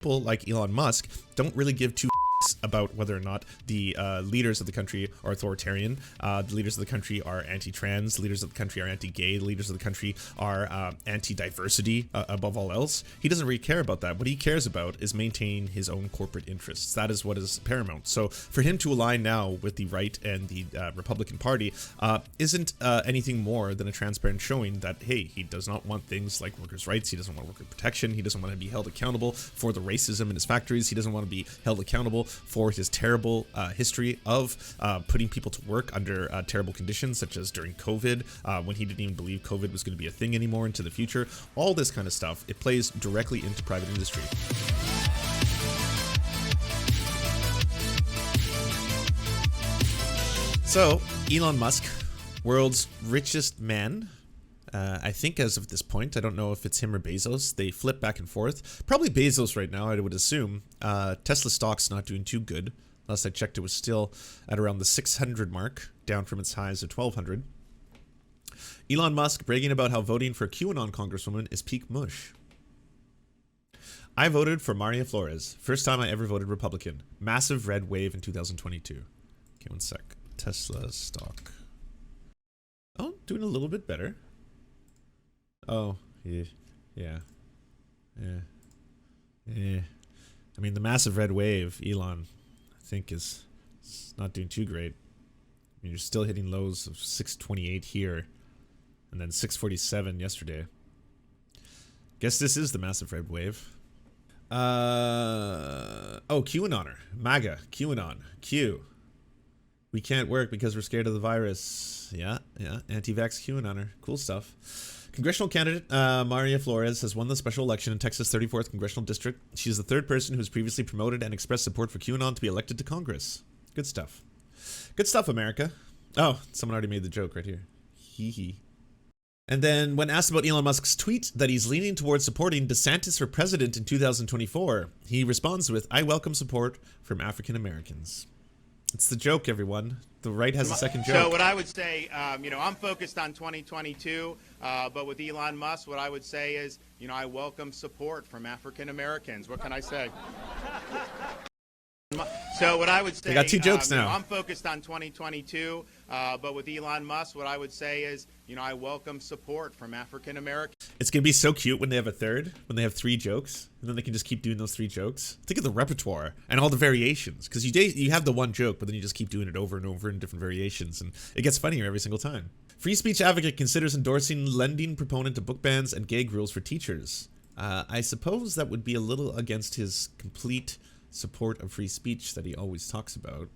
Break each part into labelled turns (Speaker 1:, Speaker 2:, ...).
Speaker 1: People like Elon Musk don't really give two about whether or not the leaders of the country are authoritarian, the leaders of the country are anti-trans, the leaders of the country are anti-gay, the leaders of the country are anti-diversity above all else. He doesn't really care about that. What he cares about is maintaining his own corporate interests. That is what is paramount. So for him to align now with the right and the Republican Party isn't anything more than a transparent showing that, hey, he does not want things like workers' rights, he doesn't want worker protection, he doesn't want to be held accountable for the racism in his factories, he doesn't want to be held accountable for his terrible history of putting people to work under terrible conditions, such as during COVID, when he didn't even believe COVID was going to be a thing anymore into the future. All this kind of stuff, it plays directly into private industry. So, Elon Musk, world's richest man, I think as of this point, I don't know if it's him or Bezos. They flip back and forth. Probably Bezos right now, I would assume. Tesla stock's not doing too good. Last I checked, it was still at around the 600 mark, down from its highs of 1200. Elon Musk bragging about how voting for QAnon congresswoman is peak mush. I voted for Maria Flores. First time I ever voted Republican. Massive red wave in 2022. Okay, one sec. Tesla stock. Oh, doing a little bit better. Oh, yeah. I mean, the massive red wave, Elon, I think is not doing too great. I mean, you're still hitting lows of 628 here, and then 647 yesterday. Guess this is the massive red wave. Oh, QAnoner, MAGA, QAnon, Q. We can't work because we're scared of the virus. Yeah, anti-vax QAnoner, cool stuff. Congressional candidate Maria Flores has won the special election in Texas' 34th Congressional District. She is the third person who has previously promoted and expressed support for QAnon to be elected to Congress. Good stuff. Good stuff, America. Oh, someone already made the joke right here. Hee hee. And then when asked about Elon Musk's tweet that he's leaning towards supporting DeSantis for president in 2024, he responds with, "I welcome support from African Americans." It's the joke, everyone. The right has a second joke.
Speaker 2: So what I would say, I'm focused on 2022, but with Elon Musk, what I would say is, I welcome support from African Americans. What can I say? So what I would say,
Speaker 1: they got two jokes now.
Speaker 2: I'm focused on 2022, but with Elon Musk, what I would say is, I welcome support from African Americans.
Speaker 1: It's going to be so cute when they have a third, when they have three jokes, and then they can just keep doing those three jokes. Think of the repertoire and all the variations, because you have the one joke, but then you just keep doing it over and over in different variations, and it gets funnier every single time. Free speech advocate considers endorsing lending proponent to book bans and gag rules for teachers. I suppose that would be a little against his complete support of free speech that he always talks about.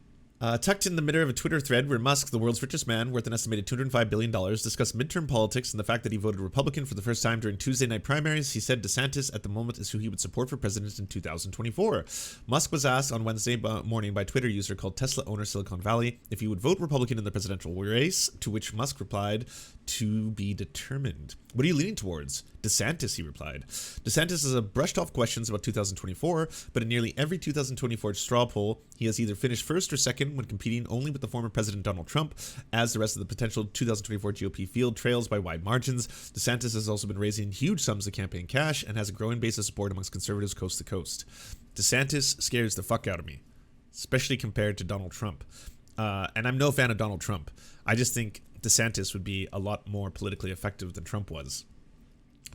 Speaker 1: Tucked in the middle of a Twitter thread where Musk, the world's richest man, worth an estimated $205 billion, discussed midterm politics and the fact that he voted Republican for the first time during Tuesday night primaries, he said DeSantis at the moment is who he would support for president in 2024. Musk was asked on Wednesday morning by a Twitter user called Tesla owner Silicon Valley if he would vote Republican in the presidential race, to which Musk replied, "To be determined." "What are you leaning towards?" DeSantis, he replied. DeSantis has brushed off questions about 2024, but in nearly every 2024 straw poll, he has either finished first or second when competing only with the former President Donald Trump, as the rest of the potential 2024 GOP field trails by wide margins. DeSantis has also been raising huge sums of campaign cash and has a growing base of support amongst conservatives coast to coast. DeSantis scares the fuck out of me, especially compared to Donald Trump. And I'm no fan of Donald Trump. I just think DeSantis would be a lot more politically effective than Trump was.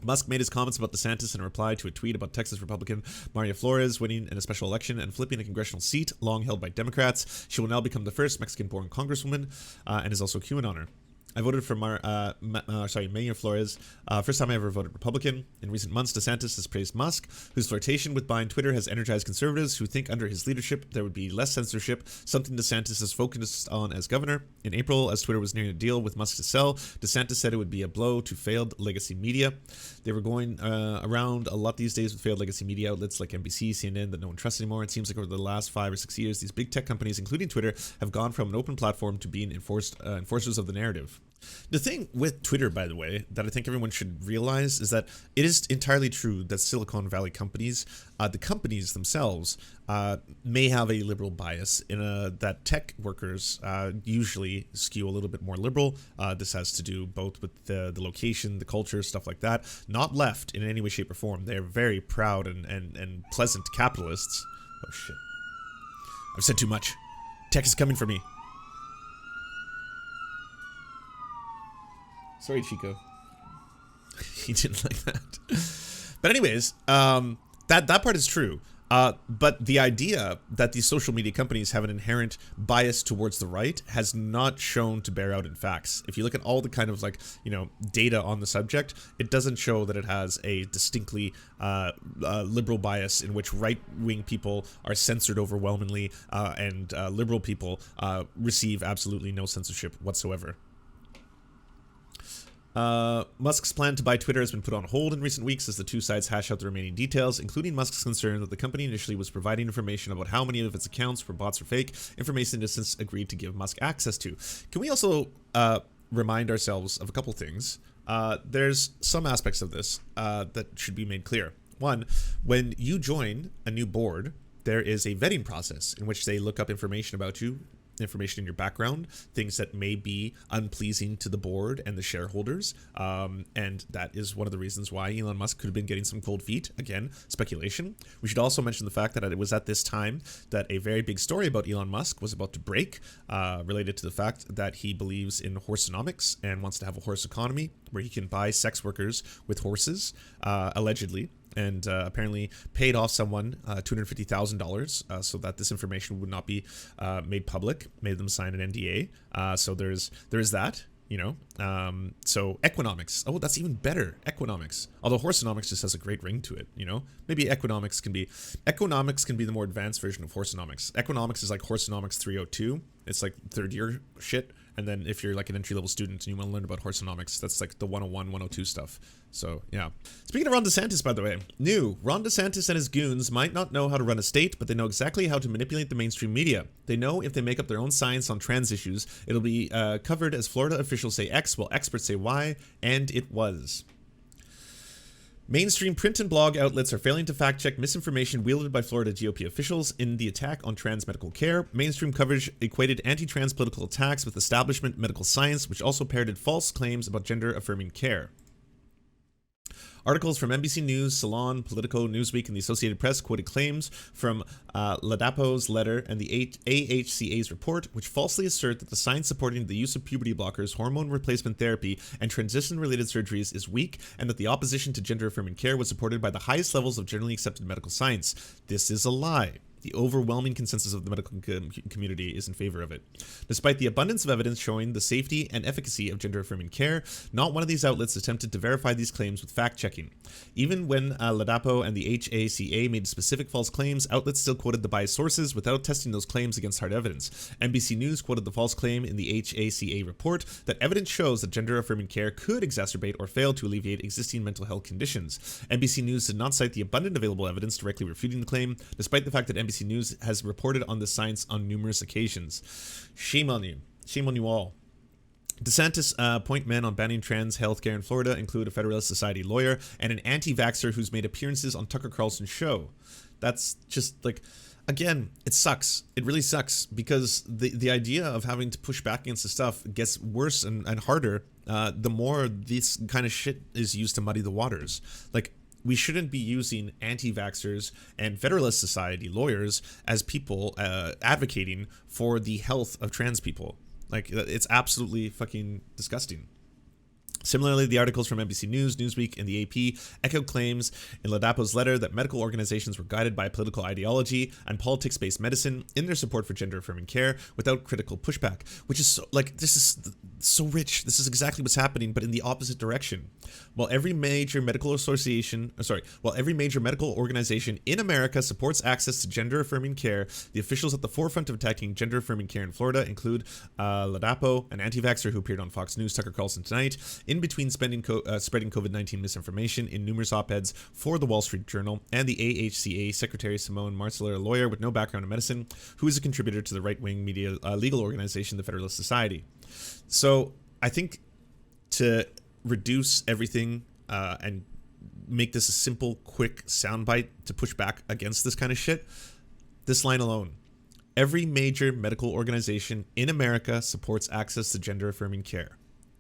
Speaker 1: Musk made his comments about DeSantis in a reply to a tweet about Texas Republican Maria Flores winning in a special election and flipping a congressional seat long held by Democrats. She will now become the first Mexican-born congresswoman and is also a QAnoner. I voted for Maria Flores. First time I ever voted Republican. In recent months, DeSantis has praised Musk, whose flirtation with buying Twitter has energized conservatives who think under his leadership there would be less censorship, something DeSantis is focused on as governor. In April, as Twitter was nearing a deal with Musk to sell, DeSantis said it would be a blow to failed legacy media. They were going around a lot these days with failed legacy media outlets like NBC, CNN that no one trusts anymore. It seems like over the last 5 or 6 years, these big tech companies, including Twitter, have gone from an open platform to being enforcers of the narrative. The thing with Twitter, by the way, that I think everyone should realize is that it is entirely true that Silicon Valley companies, the companies themselves, may have a liberal bias in that tech workers usually skew a little bit more liberal. This has to do both with the location, the culture, stuff like that. Not left in any way, shape, or form. They're very proud and pleasant capitalists. Oh, shit. I've said too much. Tech is coming for me. Sorry, Chico. He didn't like that. But anyways, that part is true. But the idea that these social media companies have an inherent bias towards the right has not shown to bear out in facts. If you look at all the kind of data on the subject, it doesn't show that it has a distinctly liberal bias in which right-wing people are censored overwhelmingly and liberal people receive absolutely no censorship whatsoever. Musk's plan to buy Twitter has been put on hold in recent weeks as the two sides hash out the remaining details, including Musk's concern that the company initially was providing information about how many of its accounts were bots or fake, information it has since agreed to give Musk access to. Can we also remind ourselves of a couple things? There's some aspects of this that should be made clear. One, when you join a new board, there is a vetting process in which they look up information about you, information in your background, things that may be unpleasing to the board and the shareholders, and that is one of the reasons why Elon Musk could have been getting some cold feet. Again, speculation. We should also mention the fact that it was at this time that a very big story about Elon Musk was about to break, related to the fact that he believes in horseonomics and wants to have a horse economy where he can buy sex workers with horses, allegedly. And apparently paid off someone $250,000 so that this information would not be made public, made them sign an NDA. So there's that, so economics. Oh, that's even better. Economics. Although horseonomics just has a great ring to it, Maybe economics can be the more advanced version of horseonomics. Economics is like horseonomics 302. It's like third year shit. And then if you're like an entry-level student and you want to learn about horseonomics, that's like the 101, 102 stuff. So, yeah. Speaking of Ron DeSantis, by the way, Ron DeSantis and his goons might not know how to run a state, but they know exactly how to manipulate the mainstream media. They know if they make up their own science on trans issues, it'll be covered as Florida officials say X, while experts say Y, and it was. Mainstream print and blog outlets are failing to fact-check misinformation wielded by Florida GOP officials in the attack on trans medical care. Mainstream coverage equated anti-trans political attacks with establishment medical science, which also parroted false claims about gender-affirming care. Articles from NBC News, Salon, Politico, Newsweek, and the Associated Press quoted claims from Ladapo's letter and the AHCA's report, which falsely assert that the science supporting the use of puberty blockers, hormone replacement therapy, and transition-related surgeries is weak, and that the opposition to gender-affirming care was supported by the highest levels of generally accepted medical science. This is a lie. The overwhelming consensus of the medical community is in favor of it. Despite the abundance of evidence showing the safety and efficacy of gender-affirming care, not one of these outlets attempted to verify these claims with fact-checking. Even when Ladapo and the HACA made specific false claims, outlets still quoted the biased sources without testing those claims against hard evidence. NBC News quoted the false claim in the HACA report that evidence shows that gender-affirming care could exacerbate or fail to alleviate existing mental health conditions. NBC News did not cite the abundant available evidence directly refuting the claim, despite the fact that NBC News has reported on the science on numerous occasions. Shame on you. Shame on you all. DeSantis' point men on banning trans healthcare in Florida include a Federalist Society lawyer and an anti-vaxxer who's made appearances on Tucker Carlson's show. That's just like, again, it sucks. It really sucks because the idea of having to push back against the stuff gets worse and harder the more this kind of shit is used to muddy the waters. Like, we shouldn't be using anti-vaxxers and Federalist Society lawyers as people advocating for the health of trans people. Like, it's absolutely fucking disgusting. Similarly, the articles from NBC News, Newsweek, and the AP echoed claims in Ladapo's letter that medical organizations were guided by political ideology and politics-based medicine in their support for gender-affirming care without critical pushback, which is so, like, this is so rich. This is exactly what's happening, but in the opposite direction. While every major medical organization in America supports access to gender-affirming care, the officials at the forefront of attacking gender-affirming care in Florida include Ladapo, an anti-vaxxer who appeared on Fox News' Tucker Carlson Tonight, in between spreading COVID-19 misinformation in numerous op-eds for the Wall Street Journal, and the AHCA Secretary Simone Marcellor, a lawyer with no background in medicine, who is a contributor to the right-wing media legal organization, the Federalist Society. So I think to reduce everything and make this a simple, quick soundbite to push back against this kind of shit, this line alone. Every major medical organization in America supports access to gender-affirming care.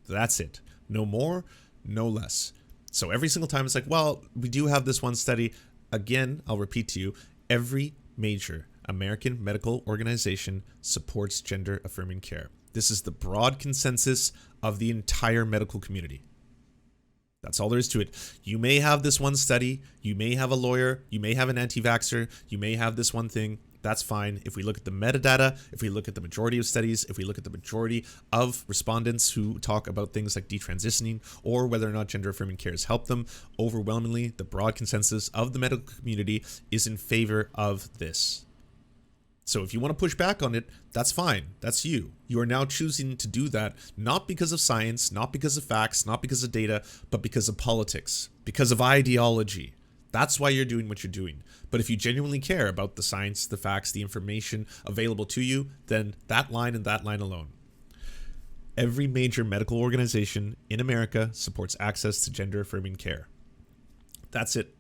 Speaker 1: That's it. No more, no less. So every single time it's like, well, we do have this one study. Again, I'll repeat to you, every major American medical organization supports gender-affirming care. This is the broad consensus of the entire medical community. That's all there is to it. You may have this one study, you may have a lawyer, you may have an anti-vaxxer, you may have this one thing. That's fine. If we look at the metadata, if we look at the majority of studies, if we look at the majority of respondents who talk about things like detransitioning or whether or not gender-affirming care has helped them, overwhelmingly, the broad consensus of the medical community is in favor of this. So if you want to push back on it, that's fine. That's you. You are now choosing to do that, not because of science, not because of facts, not because of data, but because of politics, because of ideology. That's why you're doing what you're doing. But if you genuinely care about the science, the facts, the information available to you, then that line and that line alone. Every major medical organization in America supports access to gender-affirming care. That's it.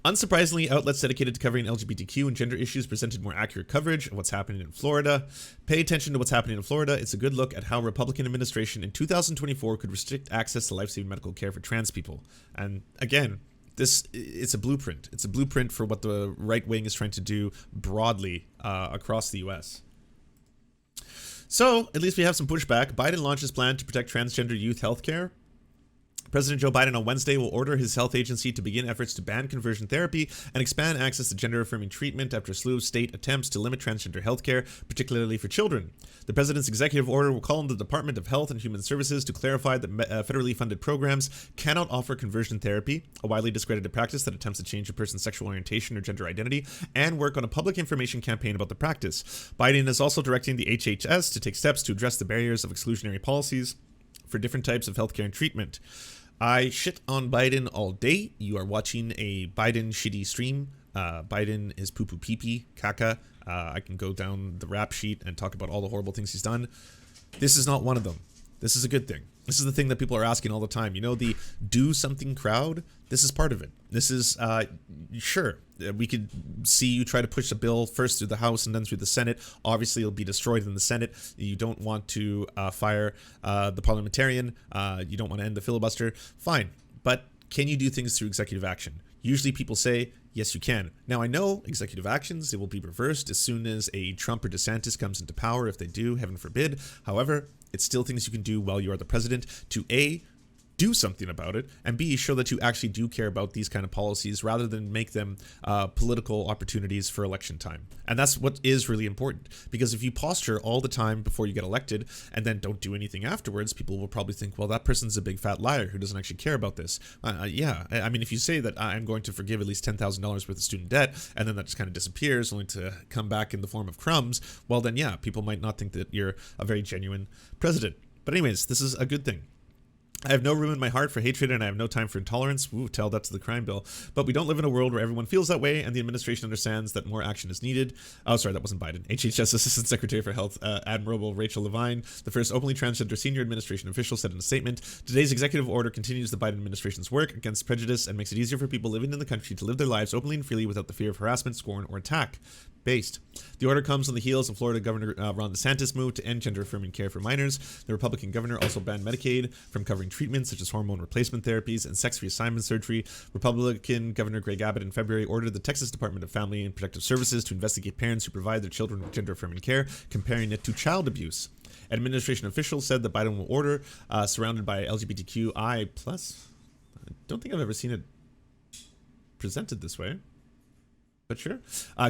Speaker 1: Unsurprisingly, outlets dedicated to covering LGBTQ and gender issues presented more accurate coverage of what's happening in Florida. Pay attention to what's happening in Florida. It's a good look at how Republican administration in 2024 could restrict access to life-saving medical care for trans people. And again, it's a blueprint. It's a blueprint for what the right wing is trying to do broadly across the U.S. So, at least we have some pushback. Biden launches plan to protect transgender youth health care. President Joe Biden on Wednesday will order his health agency to begin efforts to ban conversion therapy and expand access to gender-affirming treatment after a slew of state attempts to limit transgender healthcare, particularly for children. The president's executive order will call on the Department of Health and Human Services to clarify that federally funded programs cannot offer conversion therapy, a widely discredited practice that attempts to change a person's sexual orientation or gender identity, and work on a public information campaign about the practice. Biden is also directing the HHS to take steps to address the barriers of exclusionary policies for different types of healthcare and treatment. I shit on Biden all day. You are watching a Biden shitty stream. Biden is poo-poo pee-pee, caca. I can go down the rap sheet and talk about all the horrible things he's done. This is not one of them. This is a good thing. This is the thing that people are asking all the time. You know, the do something crowd? This is part of it. This is, sure, we could see you try to push a bill first through the House and then through the Senate. Obviously, it'll be destroyed in the Senate. You don't want to fire the parliamentarian. You don't want to end the filibuster. Fine. But can you do things through executive action? Usually people say, yes, you can. Now, I know executive actions, they will be reversed as soon as a Trump or DeSantis comes into power. If they do, heaven forbid. However, it's still things you can do while you are the president to A, do something about it, and B, show that you actually do care about these kind of policies rather than make them political opportunities for election time. And that's what is really important, because if you posture all the time before you get elected and then don't do anything afterwards, people will probably think, well, that person's a big fat liar who doesn't actually care about this. Yeah, I mean, if you say that I'm going to forgive at least $10,000 worth of student debt, and then that just kind of disappears only to come back in the form of crumbs, well then yeah, people might not think that you're a very genuine president. But anyways, this is a good thing. I have no room in my heart for hatred and I have no time for intolerance. Ooh, tell that to the crime bill. But we don't live in a world where everyone feels that way and the administration understands that more action is needed. Oh, sorry, that wasn't Biden. HHS Assistant Secretary for Health, Admirable Rachel Levine, the first openly transgender senior administration official, said in a statement, today's executive order continues the Biden administration's work against prejudice and makes it easier for people living in the country to live their lives openly and freely without the fear of harassment, scorn, or attack. Based. The order comes on the heels of Florida Governor Ron DeSantis' move to end gender-affirming care for minors. The Republican governor also banned Medicaid from covering treatments such as hormone replacement therapies and sex reassignment surgery. Republican Governor Greg Abbott in February ordered the Texas Department of Family and Protective Services to investigate parents who provide their children with gender-affirming care, comparing it to child abuse. Administration officials said that Biden will order, surrounded by LGBTQI+. I don't think I've ever seen it presented this way. But sure.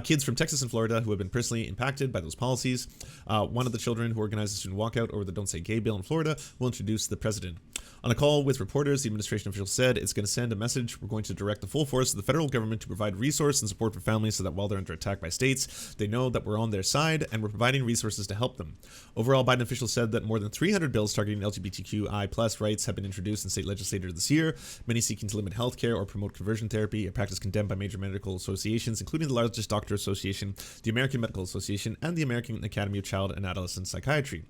Speaker 1: Kids from Texas and Florida who have been personally impacted by those policies. One of the children who organized a student walkout over the Don't Say Gay bill in Florida will introduce the president. On a call with reporters, the administration official said it's going to send a message. We're going to direct the full force of the federal government to provide resource and support for families so that while they're under attack by states, they know that we're on their side and we're providing resources to help them. Overall, Biden officials said that more than 300 bills targeting LGBTQI+ rights have been introduced in state legislatures this year, many seeking to limit health care or promote conversion therapy, a practice condemned by major medical associations, including the largest doctor association, the American Medical Association, and the American Academy of Child and Adolescent Psychiatry.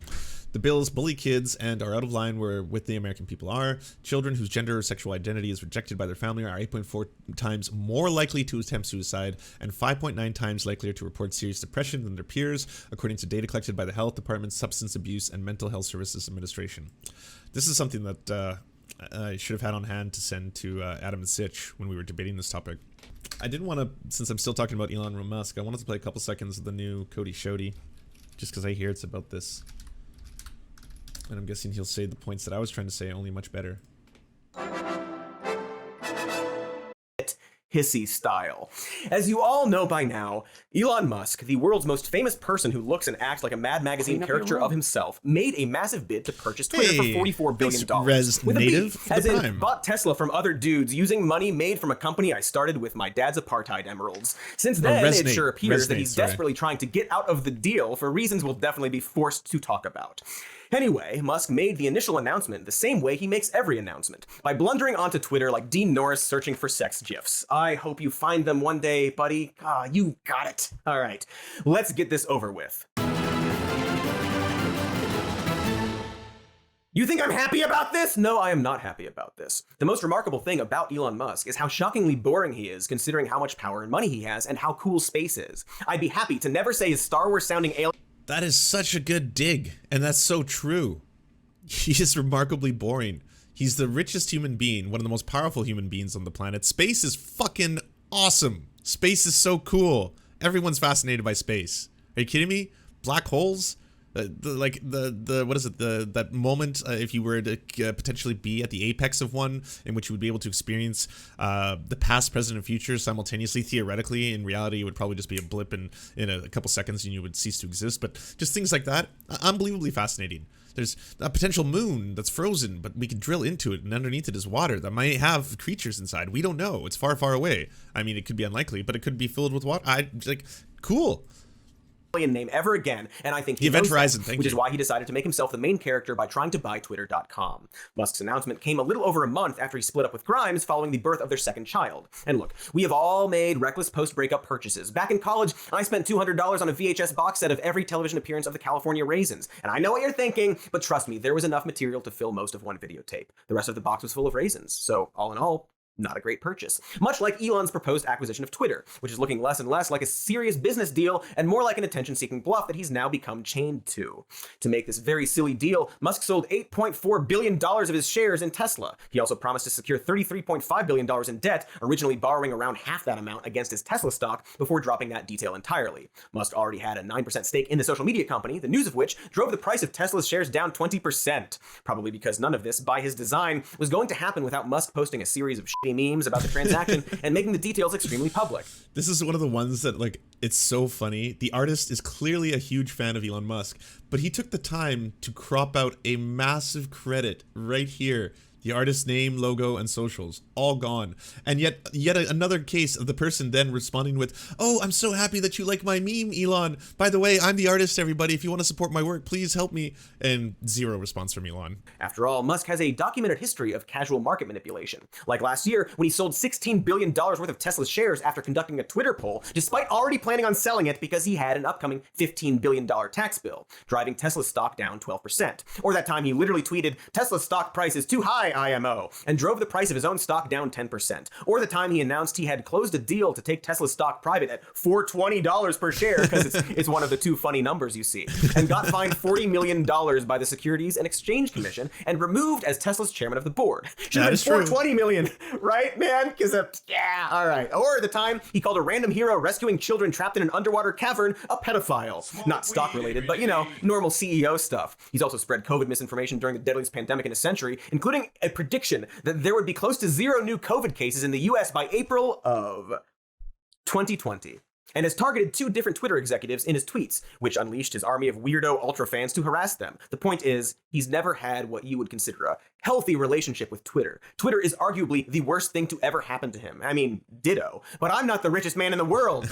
Speaker 1: The bills bully kids and are out of line with the American people are. Children whose gender or sexual identity is rejected by their family are 8.4 times more likely to attempt suicide and 5.9 times likelier to report serious depression than their peers, according to data collected by the Health Department's Substance Abuse and Mental Health Services Administration. This is something that I should have had on hand to send to Adam and Sitch when we were debating this topic. I didn't want to, since I'm still talking about Elon Musk, I wanted to play a couple seconds of the new Cody Shody, just because I hear it's about this. And I'm guessing he'll say the points that I was trying to say, only much better.
Speaker 3: Hissy style. As you all know by now, Elon Musk, the world's most famous person who looks and acts like a Mad Magazine caricature of himself, made a massive bid to purchase Twitter for $44 billion. With a B, as in bought Tesla from other dudes using money made from a company I started with my dad's apartheid emeralds. Since then, it sure appears that he's desperately trying to get out of the deal for reasons we'll definitely be forced to talk about. Anyway, Musk made the initial announcement the same way he makes every announcement, by blundering onto Twitter like Dean Norris searching for sex gifs. I hope you find them one day, buddy. Ah, you got it. All right, let's get this over with. You think I'm happy about this? No, I am not happy about this. The most remarkable thing about Elon Musk is how shockingly boring he is, considering how much power and money he has and how cool space is. I'd be happy to never say his Star Wars sounding alien.
Speaker 1: That is such a good dig, and that's so true. He is remarkably boring. He's the richest human being, one of the most powerful human beings on the planet. Space is fucking awesome. Space is so cool. Everyone's fascinated by space. Are you kidding me? Black holes? What is it? That moment if you were to potentially be at the apex of one, in which you would be able to experience the past, present, and future simultaneously. Theoretically, in reality, it would probably just be a blip in a couple seconds, and you would cease to exist. But just things like that, unbelievably fascinating. There's a potential moon that's frozen, but we can drill into it, and underneath it is water that might have creatures inside. We don't know. It's far, far away. I mean, it could be unlikely, but it could be filled with water. Cool.
Speaker 3: Name ever again, and I think he knows that, which is why he decided to make himself the main character by trying to buy Twitter.com. Musk's announcement came a little over a month after he split up with Grimes following the birth of their second child. And look, we have all made reckless post-breakup purchases. Back in college, I spent $200 on a VHS box set of every television appearance of the California Raisins. And I know what you're thinking, but trust me, there was enough material to fill most of one videotape. The rest of the box was full of raisins. So all in all, not a great purchase. Much like Elon's proposed acquisition of Twitter, which is looking less and less like a serious business deal and more like an attention-seeking bluff that he's now become chained to. To make this very silly deal, Musk sold $8.4 billion of his shares in Tesla. He also promised to secure $33.5 billion in debt, originally borrowing around half that amount against his Tesla stock before dropping that detail entirely. Musk already had a 9% stake in the social media company, the news of which drove the price of Tesla's shares down 20%. Probably because none of this, by his design, was going to happen without Musk posting a series of memes about the transaction and making the details extremely public.
Speaker 1: This is one of the ones that, like, it's so funny. The artist is clearly a huge fan of Elon Musk, but he took the time to crop out a massive credit right here. The artist's name, logo, and socials, all gone. And yet another case of the person then responding with, "Oh, I'm so happy that you like my meme, Elon. By the way, I'm the artist, everybody. If you want to support my work, please help me." And zero response from Elon.
Speaker 3: After all, Musk has a documented history of casual market manipulation. Like last year, when he sold $16 billion worth of Tesla's shares after conducting a Twitter poll, despite already planning on selling it because he had an upcoming $15 billion tax bill, driving Tesla's stock down 12%. Or that time he literally tweeted, "Tesla's stock price is too high, IMO," and drove the price of his own stock down 10%. Or the time he announced he had closed a deal to take Tesla's stock private at $420 per share, because it's one of the two funny numbers you see, and got fined $40 million by the Securities and Exchange Commission and removed as Tesla's chairman of the board. Should have been $420 million, right, man? Because yeah, all right. Or the time he called a random hero rescuing children trapped in an underwater cavern a pedophile. Not stock related, but normal CEO stuff. He's also spread COVID misinformation during the deadliest pandemic in a century, including a prediction that there would be close to 0 new COVID cases in the US by April of 2020. And has targeted 2 different Twitter executives in his tweets, which unleashed his army of weirdo ultra fans to harass them. The point is, he's never had what you would consider a healthy relationship with Twitter. Twitter is arguably the worst thing to ever happen to him. I mean, ditto. But I'm not the richest man in the world.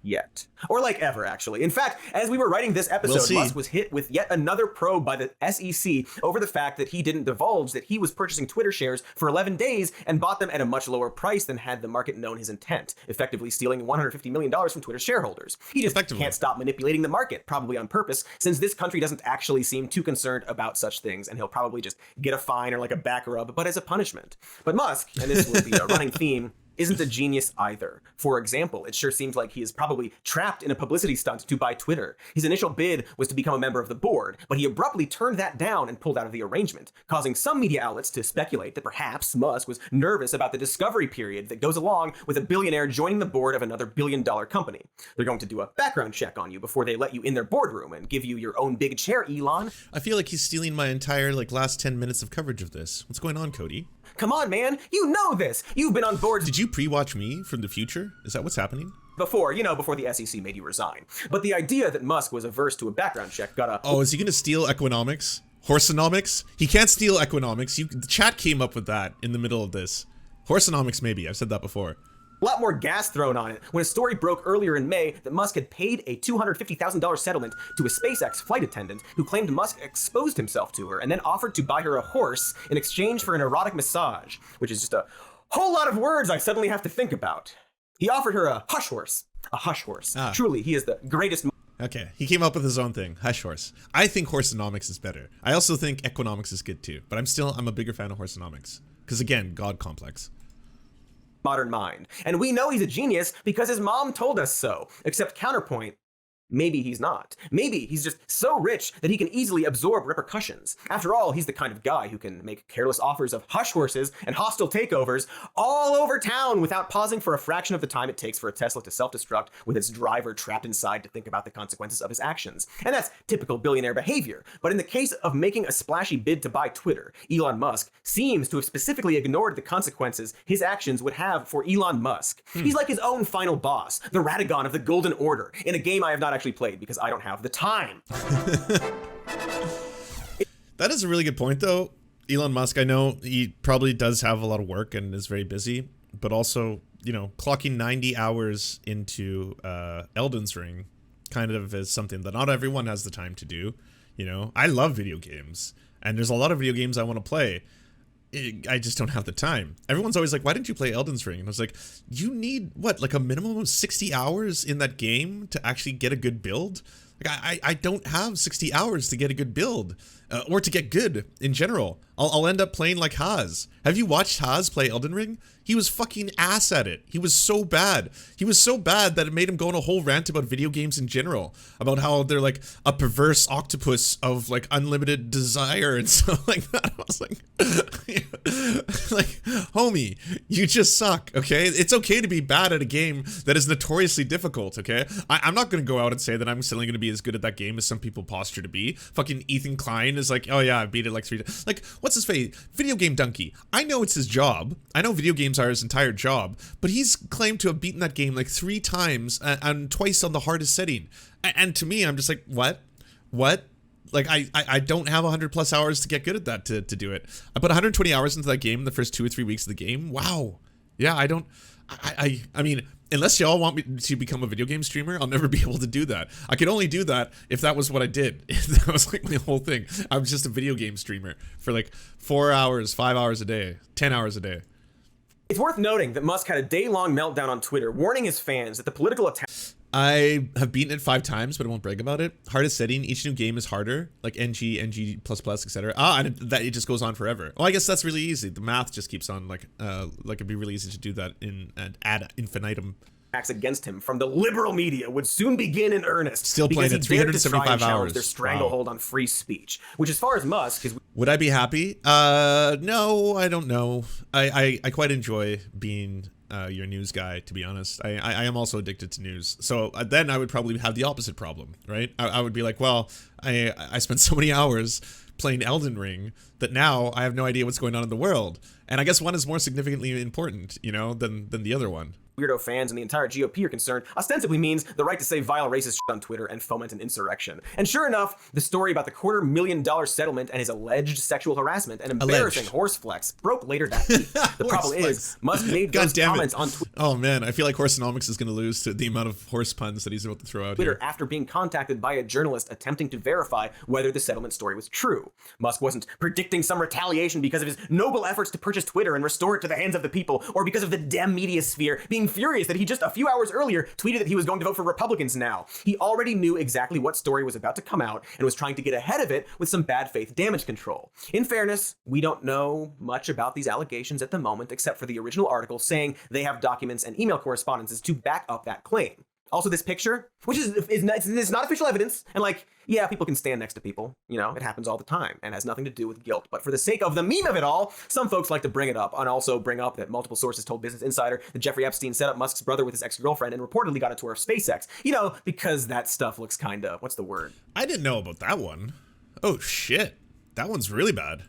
Speaker 3: yet. Or like ever, actually. In fact, as we were writing this episode,
Speaker 1: We'll see.
Speaker 3: Musk was hit with yet another probe by the SEC over the fact that he didn't divulge that he was purchasing Twitter shares for 11 days and bought them at a much lower price than had the market known his intent, effectively stealing $150 million from Twitter shareholders. He just can't stop manipulating the market, probably on purpose, since this country doesn't actually seem too concerned about such things, and he'll probably just get a fine or like a back rub, but as a punishment. But Musk, and this will be a running theme, isn't a genius either. For example, it sure seems like he is probably trapped in a publicity stunt to buy Twitter. His initial bid was to become a member of the board, but he abruptly turned that down and pulled out of the arrangement, causing some media outlets to speculate that perhaps Musk was nervous about the discovery period that goes along with a billionaire joining the board of another billion-dollar company. They're going to do a background check on you before they let you in their boardroom and give you your own big chair, Elon.
Speaker 1: I feel like he's stealing my entire last 10 minutes of coverage of this. What's going on, Cody?
Speaker 3: Come on, man. You know this. You've been on boards.
Speaker 1: Did you pre-watch me from the future? Is that what's happening?
Speaker 3: Before the SEC made you resign. But the idea that Musk was averse to a background check got a...
Speaker 1: Oh, is he going to steal economics? Horseonomics? He can't steal economics. The chat came up with that in the middle of this. Horseonomics, maybe. I've said that before.
Speaker 3: A lot more gas thrown on it when a story broke earlier in May that Musk had paid a $250,000 settlement to a SpaceX flight attendant who claimed Musk exposed himself to her and then offered to buy her a horse in exchange for an erotic massage, which is just a whole lot of words I suddenly have to think about. He offered her a hush horse. A hush horse. Truly, he is the greatest...
Speaker 1: Okay, he came up with his own thing, hush horse. I think horseonomics is better. I also think economics is good too, but I'm a bigger fan of horseonomics. Because again, God complex.
Speaker 3: Modern mind. And we know he's a genius because his mom told us so. Except counterpoint, maybe he's not. Maybe he's just so rich that he can easily absorb repercussions. After all, he's the kind of guy who can make careless offers of hush horses and hostile takeovers all over town without pausing for a fraction of the time it takes for a Tesla to self-destruct with its driver trapped inside to think about the consequences of his actions. And that's typical billionaire behavior. But in the case of making a splashy bid to buy Twitter, Elon Musk seems to have specifically ignored the consequences his actions would have for Elon Musk. He's like his own final boss, the Radagon of the Golden Order, in a game I have not actually played because I don't have the time.
Speaker 1: That is a really good point though. Elon Musk, I know he probably does have a lot of work and is very busy, but also, clocking 90 hours into Elden's Ring kind of is something that not everyone has the time to do. I love video games and there's a lot of video games I want to play. I just don't have the time. Everyone's always like, why didn't you play Elden's Ring? And I was like, you need, what, like a minimum of 60 hours in that game to actually get a good build? Like, I don't have 60 hours to get a good build, or to get good in general. I'll end up playing like Haas. Have you watched Haas play Elden Ring? He was fucking ass at it. He was so bad. He was so bad that it made him go on a whole rant about video games in general, about how they're like a perverse octopus of like unlimited desire and stuff like that. I was like, homie, you just suck, okay? It's okay to be bad at a game that is notoriously difficult, okay? I'm not gonna go out and say that I'm suddenly gonna be as good at that game as some people posture to be. Fucking Ethan Klein is like, oh yeah, I beat it like 3 times. Like, what's his face? Video game donkey. I know it's his job. I know video games are his entire job, but he's claimed to have beaten that game like 3 times and twice on the hardest setting. And to me, I'm just like, what? Like, I don't have 100+ hours to get good at that to do it. I put 120 hours into that game in the first 2 or 3 weeks of the game. Wow. Yeah, I mean, unless y'all want me to become a video game streamer, I'll never be able to do that. I could only do that if that was what I did. If that was like my whole thing. I was just a video game streamer for like 4 hours, 5 hours a day, 10 hours a day.
Speaker 3: It's worth noting that Musk had a day-long meltdown on Twitter, warning his fans that the political attack...
Speaker 1: I have beaten it 5 times, but I won't brag about it. Hardest setting, each new game is harder, like NG, etc. And that it just goes on forever. Well, I guess that's really easy. The math just keeps on, like it'd be really easy to do that in ad infinitum.
Speaker 3: Attacks against him from the liberal media would soon begin in earnest.
Speaker 1: Still playing it 375 hours.
Speaker 3: Their stranglehold on free speech, which, as far as Musk is.
Speaker 1: Would I be happy? No, I don't know. I quite enjoy being your news guy, to be honest. I am also addicted to news. So then I would probably have the opposite problem, right? I would be like, well, I spent so many hours playing Elden Ring that now I have no idea what's going on in the world. And I guess one is more significantly important, than the other one.
Speaker 3: weirdo fans and the entire GOP are concerned, ostensibly means the right to say vile racist shit on Twitter and foment an insurrection. And sure enough, the story about the $250,000 settlement and his alleged sexual harassment and embarrassing horse flex broke later that week. The problem is, Musk made those comments on Twitter.
Speaker 1: Oh man, I feel like Horseonomics is going to lose to the amount of horse puns that he's about to throw out
Speaker 3: Twitter
Speaker 1: here.
Speaker 3: After being contacted by a journalist attempting to verify whether the settlement story was true. Musk wasn't predicting some retaliation because of his noble efforts to purchase Twitter and restore it to the hands of the people, or because of the Dem media sphere being furious that he just a few hours earlier tweeted that he was going to vote for Republicans now. He already knew exactly what story was about to come out and was trying to get ahead of it with some bad faith damage control. In fairness, we don't know much about these allegations at the moment except for the original article saying they have documents and email correspondences to back up that claim. Also, this picture, which is not official evidence, and like, yeah, people can stand next to people, you know, it happens all the time and has nothing to do with guilt. But for the sake of the meme of it all, some folks like to bring it up and also bring up that multiple sources told Business Insider that Jeffrey Epstein set up Musk's brother with his ex-girlfriend and reportedly got a tour of SpaceX, you know, because that stuff looks kind of, what's the word?
Speaker 1: I didn't know about that one. Oh shit, that one's really bad.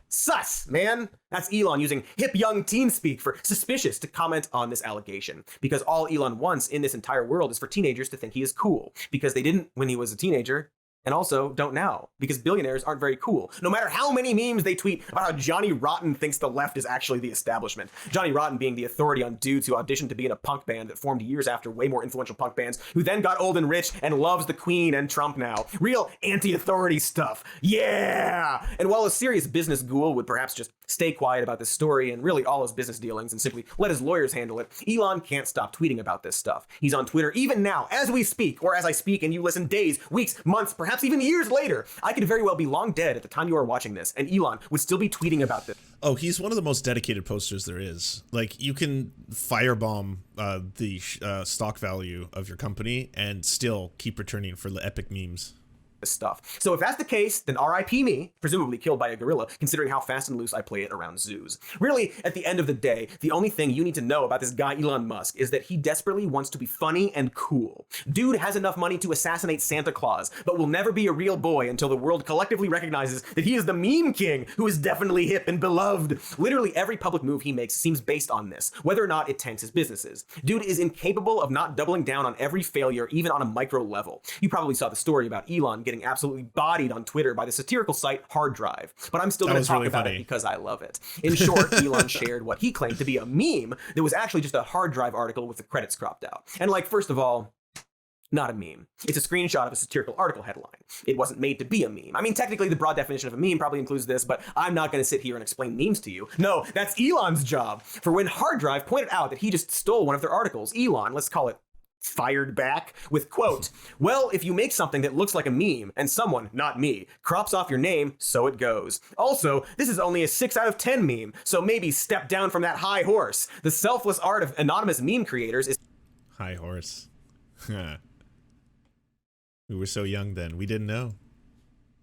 Speaker 3: Sus, man. That's Elon using hip young teen speak for suspicious to comment on this allegation. Because all Elon wants in this entire world is for teenagers to think he is cool. Because they didn't when he was a teenager. And also don't now, because billionaires aren't very cool. No matter how many memes they tweet about how Johnny Rotten thinks the left is actually the establishment. Johnny Rotten being the authority on dudes who auditioned to be in a punk band that formed years after way more influential punk bands, who then got old and rich and loves the Queen and Trump now. Real anti-authority stuff. Yeah! And while a serious business ghoul would perhaps just stay quiet about this story and really all his business dealings and simply let his lawyers handle it, Elon can't stop tweeting about this stuff. He's on Twitter even now, as we speak, or as I speak and you listen days, weeks, months, perhaps even years later. I could very well be long dead at the time you are watching this, and Elon would still be tweeting about this.
Speaker 1: Oh, he's one of the most dedicated posters there is. Like, you can firebomb the stock value of your company and still keep returning for the epic memes.
Speaker 3: Stuff. So if that's the case, then RIP me, presumably killed by a gorilla, considering how fast and loose I play it around zoos. Really, at the end of the day, the only thing you need to know about this guy Elon Musk is that he desperately wants to be funny and cool. Dude has enough money to assassinate Santa Claus, but will never be a real boy until the world collectively recognizes that he is the meme king who is definitely hip and beloved. Literally every public move he makes seems based on this, whether or not it tanks his businesses. Dude is incapable of not doubling down on every failure, even on a micro level. You probably saw the story about Elon getting absolutely bodied on Twitter by the satirical site Hard Drive, but I'm still going to talk
Speaker 1: really
Speaker 3: about
Speaker 1: funny.
Speaker 3: it because I love it. In short, Elon shared what he claimed to be a meme that was actually just a Hard Drive article with the credits cropped out. And like, first of all, not a meme. It's a screenshot of a satirical article headline. It wasn't made to be a meme. I mean, technically the broad definition of a meme probably includes this, but I'm not going to sit here and explain memes to you. No, that's Elon's job. For when Hard Drive pointed out that he just stole one of their articles, Elon, let's call it, fired back with, quote, well, if you make something that looks like a meme and someone, not me, crops off your name, so it goes. Also, this is only a 6 out of 10 meme, so maybe step down from that high horse. The selfless art of anonymous meme creators is...
Speaker 1: High horse. We were so young then, we didn't know.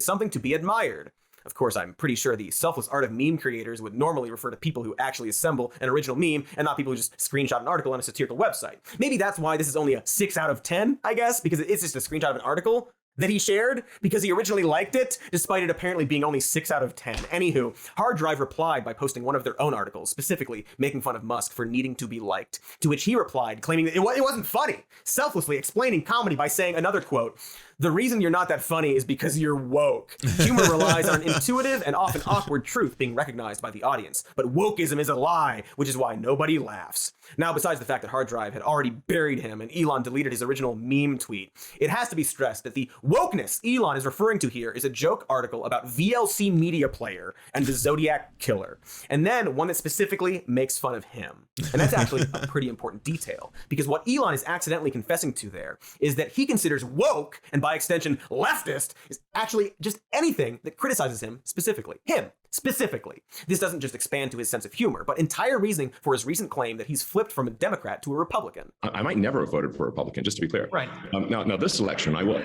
Speaker 3: Something to be admired. Of course, I'm pretty sure the selfless art of meme creators would normally refer to people who actually assemble an original meme and not people who just screenshot an article on a satirical website. Maybe that's why this is only a 6 out of 10, I guess, because it's just a screenshot of an article that he shared because he originally liked it, despite it apparently being only 6 out of 10. Anywho, Hard Drive replied by posting one of their own articles, specifically making fun of Musk for needing to be liked, to which he replied, claiming that it wasn't funny, selflessly explaining comedy by saying another quote, the reason you're not that funny is because you're woke. Humor relies on an intuitive and often awkward truth being recognized by the audience, but wokeism is a lie, which is why nobody laughs. Now, besides the fact that Hard Drive had already buried him and Elon deleted his original meme tweet, it has to be stressed that the wokeness Elon is referring to here is a joke article about VLC Media Player and the Zodiac Killer, and then one that specifically makes fun of him. And that's actually a pretty important detail, because what Elon is accidentally confessing to there is that he considers woke, and by extension leftist, is actually just anything that criticizes him specifically. Him. Specifically. This doesn't just expand to his sense of humor, but entire reasoning for his recent claim that he's flipped from a Democrat to a Republican.
Speaker 4: I might never have voted for a Republican, just to be clear.
Speaker 3: Right.
Speaker 4: Now this election, I will.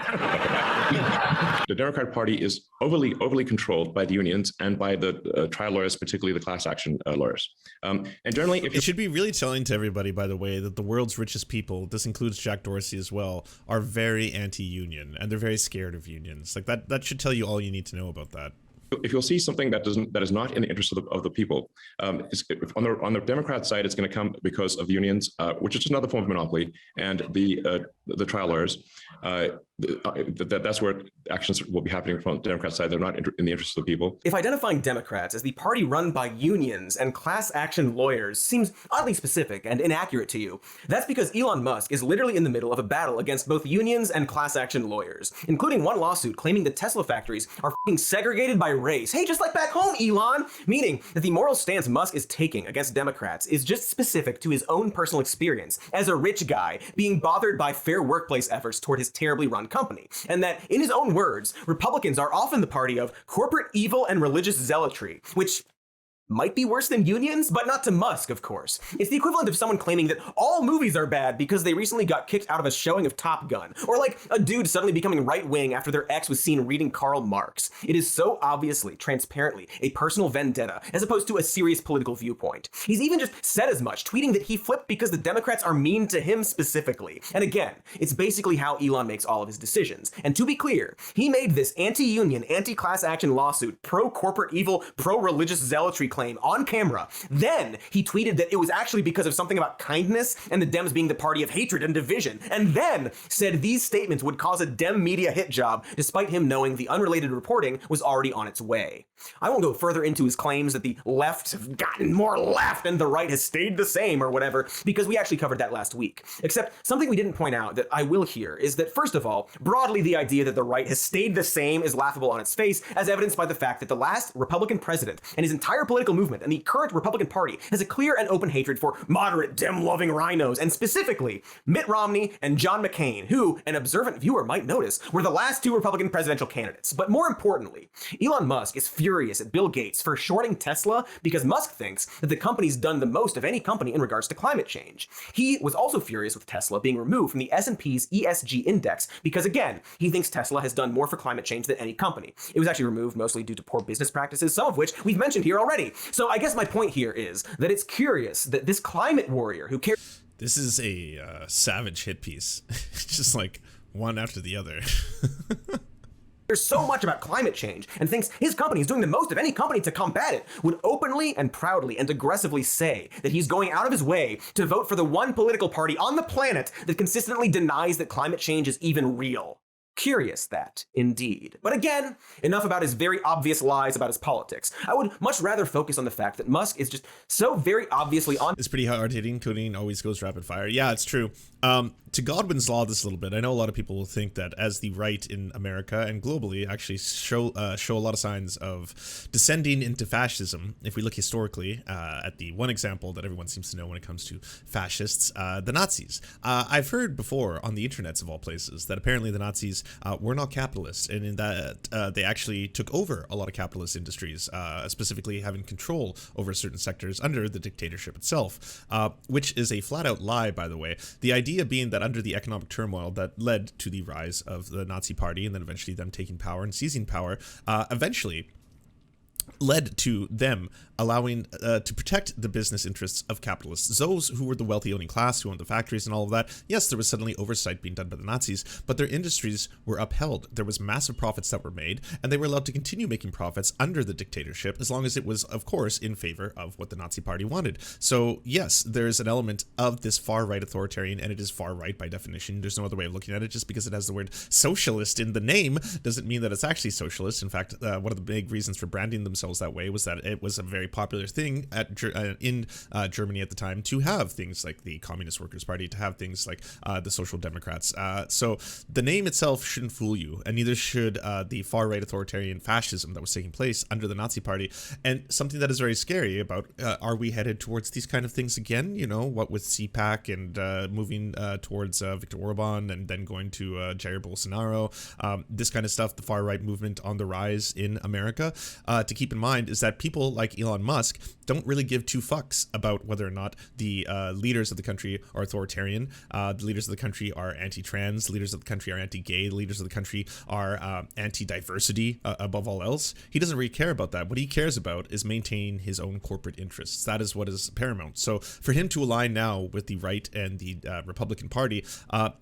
Speaker 4: The Democratic Party is overly controlled by the unions and by the trial lawyers, particularly the class action lawyers. And generally, if
Speaker 1: it should be really telling to everybody, by the way, that the world's richest people, this includes Jack Dorsey as well, are very anti-union, and they're very scared of unions. Like that should tell you all you need to know about that.
Speaker 4: if you'll see something that is not in the interest of the people, on the Democrat side, it's going to come because of the unions, which is just another form of monopoly, and the trial lawyers. That's where actions will be happening from the Democrat side. They're not in the interest of the people.
Speaker 3: If identifying Democrats as the party run by unions and class action lawyers seems oddly specific and inaccurate to you, that's because Elon Musk is literally in the middle of a battle against both unions and class action lawyers, including one lawsuit claiming that Tesla factories are f***ing segregated by race. Hey, just like back home, Elon! Meaning that the moral stance Musk is taking against Democrats is just specific to his own personal experience as a rich guy being bothered by fair workplace efforts toward his terribly run company. And that, in his own words, Republicans are often the party of corporate evil and religious zealotry, which might be worse than unions, but not to Musk, of course. It's the equivalent of someone claiming that all movies are bad because they recently got kicked out of a showing of Top Gun, or like a dude suddenly becoming right-wing after their ex was seen reading Karl Marx. It is so obviously, transparently, a personal vendetta, as opposed to a serious political viewpoint. He's even just said as much, tweeting that he flipped because the Democrats are mean to him specifically. And again, it's basically how Elon makes all of his decisions. And to be clear, he made this anti-union, anti-class action lawsuit, pro-corporate evil, pro-religious zealotry claim on camera. Then he tweeted that it was actually because of something about kindness and the Dems being the party of hatred and division, and then said these statements would cause a Dem media hit job, despite him knowing the unrelated reporting was already on its way. I won't go further into his claims that the left have gotten more left and the right has stayed the same or whatever, because we actually covered that last week. Except something we didn't point out that I will here is that, first of all, broadly the idea that the right has stayed the same is laughable on its face, as evidenced by the fact that the last Republican president and his entire political movement and the current Republican Party has a clear and open hatred for moderate, Dem-loving rhinos, and specifically Mitt Romney and John McCain, who, an observant viewer might notice, were the last two Republican presidential candidates. But more importantly, Elon Musk is furious at Bill Gates for shorting Tesla because Musk thinks that the company's done the most of any company in regards to climate change. He was also furious with Tesla being removed from the S&P's ESG index because, again, he thinks Tesla has done more for climate change than any company. It was actually removed mostly due to poor business practices, some of which we've mentioned here already. So I guess my point here is that it's curious that this climate warrior who cares...
Speaker 1: This is a savage hit piece. Just like one after the other.
Speaker 3: There's so much about climate change and thinks his company is doing the most of any company to combat it, would openly and proudly and aggressively say that he's going out of his way to vote for the one political party on the planet that consistently denies that climate change is even real. Curious that, indeed. But again, enough about his very obvious lies about his politics. I would much rather focus on the fact that Musk is just so very obviously on...
Speaker 1: It's pretty hard-hitting. Coding always goes rapid fire. Yeah, it's true. To Godwin's law this a little bit, I know a lot of people will think that as the right in America and globally actually show a lot of signs of descending into fascism. If we look historically at the one example that everyone seems to know when it comes to fascists, the Nazis. I've heard before on the internets of all places that apparently the Nazis were not capitalists, and in that they actually took over a lot of capitalist industries, specifically having control over certain sectors under the dictatorship itself, which is a flat-out lie, by the way. The idea being that under the economic turmoil that led to the rise of the Nazi Party and then eventually them taking power and seizing power, eventually led to them allowing to protect the business interests of capitalists, those who were the wealthy owning class, who owned the factories and all of that. Yes, there was suddenly oversight being done by the Nazis, but their industries were upheld. There was massive profits that were made, and they were allowed to continue making profits under the dictatorship as long as it was, of course, in favor of what the Nazi Party wanted. So yes, there's an element of this far-right authoritarian, and it is far-right by definition. There's no other way of looking at it. Just because it has the word socialist in the name doesn't mean that it's actually socialist. In fact, one of the big reasons for branding themselves that way was that it was a very popular thing in Germany at the time to have things like the Communist Workers' Party, to have things like the Social Democrats. So the name itself shouldn't fool you, and neither should the far-right authoritarian fascism that was taking place under the Nazi Party. And something that is very scary about, are we headed towards these kind of things again? You know, what with CPAC and moving towards Viktor Orban and then going to Jair Bolsonaro, this kind of stuff, the far-right movement on the rise in America. To keep in mind is that people like Elon Musk don't really give two fucks about whether or not the leaders of the country are authoritarian. The leaders of the country are anti-trans. The leaders of the country are anti-gay. The leaders of the country are anti-diversity above all else. He doesn't really care about that. What he cares about is maintaining his own corporate interests. That is what is paramount. So for him to align now with the right and the Republican Party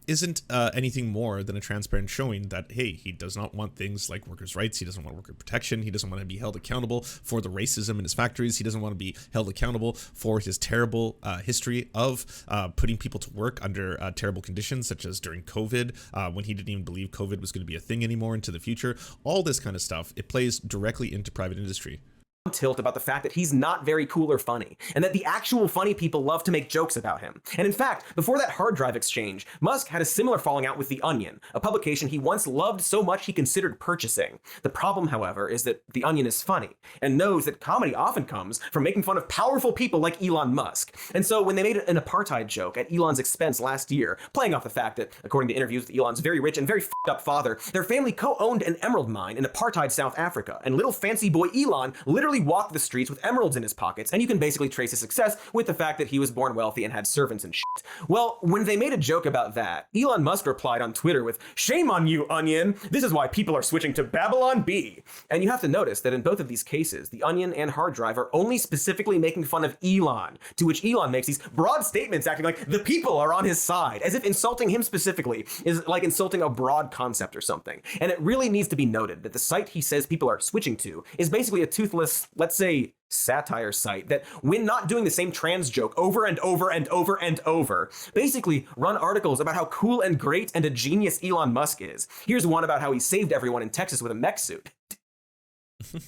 Speaker 1: isn't anything more than a transparent showing that, hey, he does not want things like workers' rights. He doesn't want worker protection. He doesn't want to be held accountable for the racism in his factories. He doesn't want to be held accountable for his terrible history of putting people to work under terrible conditions, such as during COVID, when he didn't even believe COVID was going to be a thing anymore into the future. All this kind of stuff, it plays directly into private industry.
Speaker 3: Tilt about the fact that he's not very cool or funny, and that the actual funny people love to make jokes about him. And in fact, before that hard drive exchange, Musk had a similar falling out with The Onion, a publication he once loved so much he considered purchasing. The problem, however, is that The Onion is funny, and knows that comedy often comes from making fun of powerful people like Elon Musk. And so when they made an apartheid joke at Elon's expense last year, playing off the fact that, according to interviews with Elon's very rich and very f***ed up father, their family co-owned an emerald mine in apartheid South Africa, and little fancy boy Elon literally walked the streets with emeralds in his pockets, and you can basically trace his success with the fact that he was born wealthy and had servants and shit. Well, when they made a joke about that, Elon Musk replied on Twitter with, "Shame on you, Onion. This is why people are switching to Babylon Bee." And you have to notice that in both of these cases, The Onion and Hard Drive are only specifically making fun of Elon, to which Elon makes these broad statements acting like the people are on his side, as if insulting him specifically is like insulting a broad concept or something. And it really needs to be noted that the site he says people are switching to is basically a toothless, let's say, satire site that, when not doing the same trans joke over and over and over and over, basically run articles about how cool and great and a genius Elon Musk is. Here's one about how he saved everyone in Texas with a mech suit.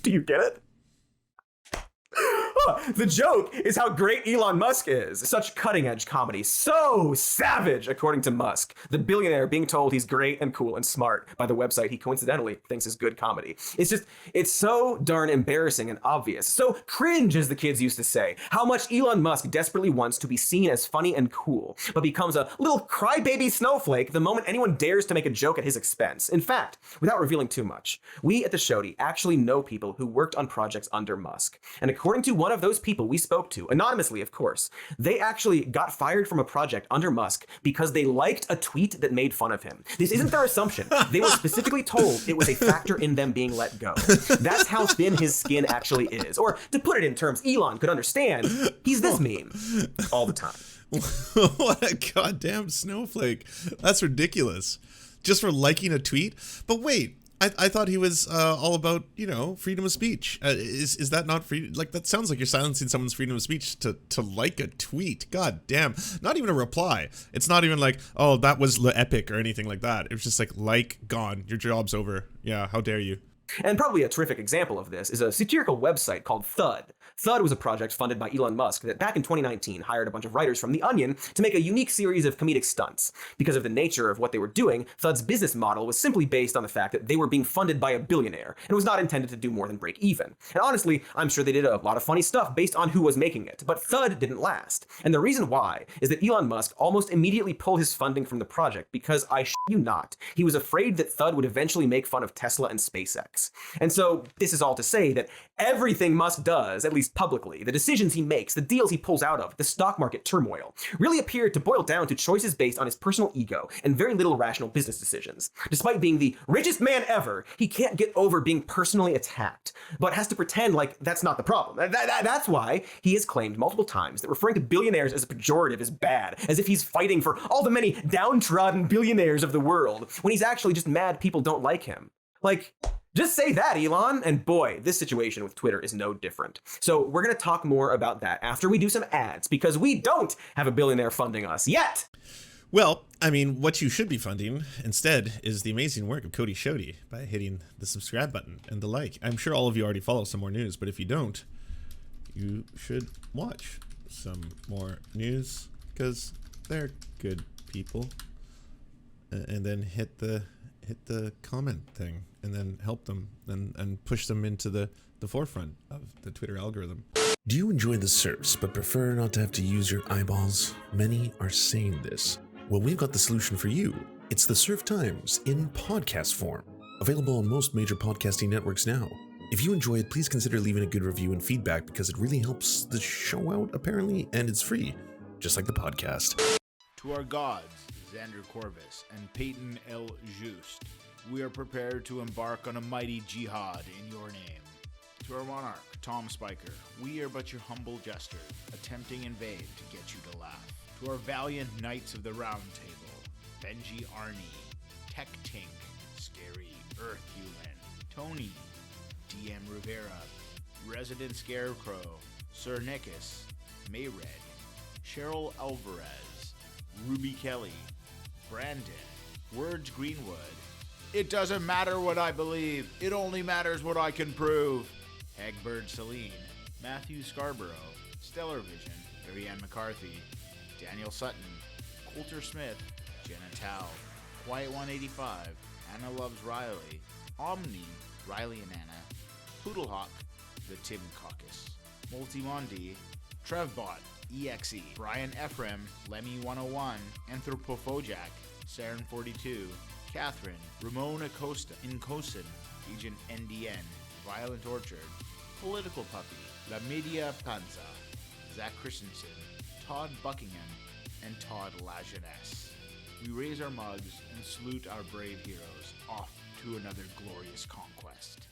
Speaker 3: Do you get it? The joke is how great Elon Musk is. Such cutting-edge comedy. So savage, according to Musk, the billionaire being told he's great and cool and smart by the website he coincidentally thinks is good comedy. It's so darn embarrassing and obvious. So cringe, as the kids used to say. How much Elon Musk desperately wants to be seen as funny and cool, but becomes a little crybaby snowflake the moment anyone dares to make a joke at his expense. In fact, without revealing too much, we at the Shody actually know people who worked on projects under Musk. And according to one of those people we spoke to, anonymously of course, they actually got fired from a project under Musk because they liked a tweet that made fun of him. This isn't their assumption. They were specifically told it was a factor in them being let go. That's how thin his skin actually is. Or to put it in terms Elon could understand, he's this meme all the time.
Speaker 1: What a goddamn snowflake. That's ridiculous. Just for liking a tweet? But wait, I thought he was all about, freedom of speech. Is that not free? Like, that sounds like you're silencing someone's freedom of speech to like a tweet. God damn. Not even a reply. It's not even like, oh, that was epic or anything like that. It was just like, gone. Your job's over. Yeah, how dare you?
Speaker 3: And probably a terrific example of this is a satirical website called Thud. Thud was a project funded by Elon Musk that back in 2019 hired a bunch of writers from The Onion to make a unique series of comedic stunts. Because of the nature of what they were doing, Thud's business model was simply based on the fact that they were being funded by a billionaire and was not intended to do more than break even. And honestly, I'm sure they did a lot of funny stuff based on who was making it, but Thud didn't last. And the reason why is that Elon Musk almost immediately pulled his funding from the project because, I shit you not, he was afraid that Thud would eventually make fun of Tesla and SpaceX. And so this is all to say that everything Musk does, at least publicly, the decisions he makes, the deals he pulls out of, the stock market turmoil, really appear to boil down to choices based on his personal ego and very little rational business decisions. Despite being the richest man ever, he can't get over being personally attacked, but has to pretend like that's not the problem. That's why he has claimed multiple times that referring to billionaires as a pejorative is bad, as if he's fighting for all the many downtrodden billionaires of the world, when he's actually just mad people don't like him. Like, just say that, Elon. And boy, this situation with Twitter is no different. So we're going to talk more about that after we do some ads, because we don't have a billionaire funding us yet.
Speaker 1: Well, I mean, what you should be funding instead is the amazing work of Cody Shody by hitting the subscribe button and the like. I'm sure all of you already follow some more news, but if you don't, you should watch some more news because they're good people. And then hit the comment thing and then help them and push them into the forefront of the Twitter algorithm.
Speaker 5: Do you enjoy the Serfs but prefer not to have to use your eyeballs? Many are saying this. Well, we've got the solution for you. It's the Serf Times in podcast form. Available on most major podcasting networks now. If you enjoy it, please consider leaving a good review and feedback because it really helps the show out, apparently, and it's free, just like the podcast.
Speaker 6: To our gods, Xander Corvus and Peyton L. Just, we are prepared to embark on a mighty jihad in your name. To our monarch, Tom Spiker, we are but your humble jester, attempting in vain to get you to laugh. To our valiant knights of the Round Table, Benji Arnie, Tech Tink, Scary Earth Human, Tony, DM Rivera, Resident Scarecrow, Sir Nickus, Mayred, Cheryl Alvarez, Ruby Kelly, Brandon, Words Greenwood. It doesn't matter what I believe, it only matters what I can prove. Egbert Celine, Matthew Scarborough, Stellar Vision, Ariane McCarthy, Daniel Sutton, Coulter Smith, Jenna Tao, Quiet 185, Anna Loves Riley, Omni, Riley and Anna, Poodlehawk, The Tim Caucus, Multimondi, Trevbot, EXE, Brian Ephraim, Lemmy 101, Anthropophojak, Saren 42, Catherine, Ramon Acosta, Incosin, Agent NDN, Violent Orchard, Political Puppy, La Media Panza, Zach Christensen, Todd Buckingham, and Todd Lajeunesse. We raise our mugs and salute our brave heroes off to another glorious conquest.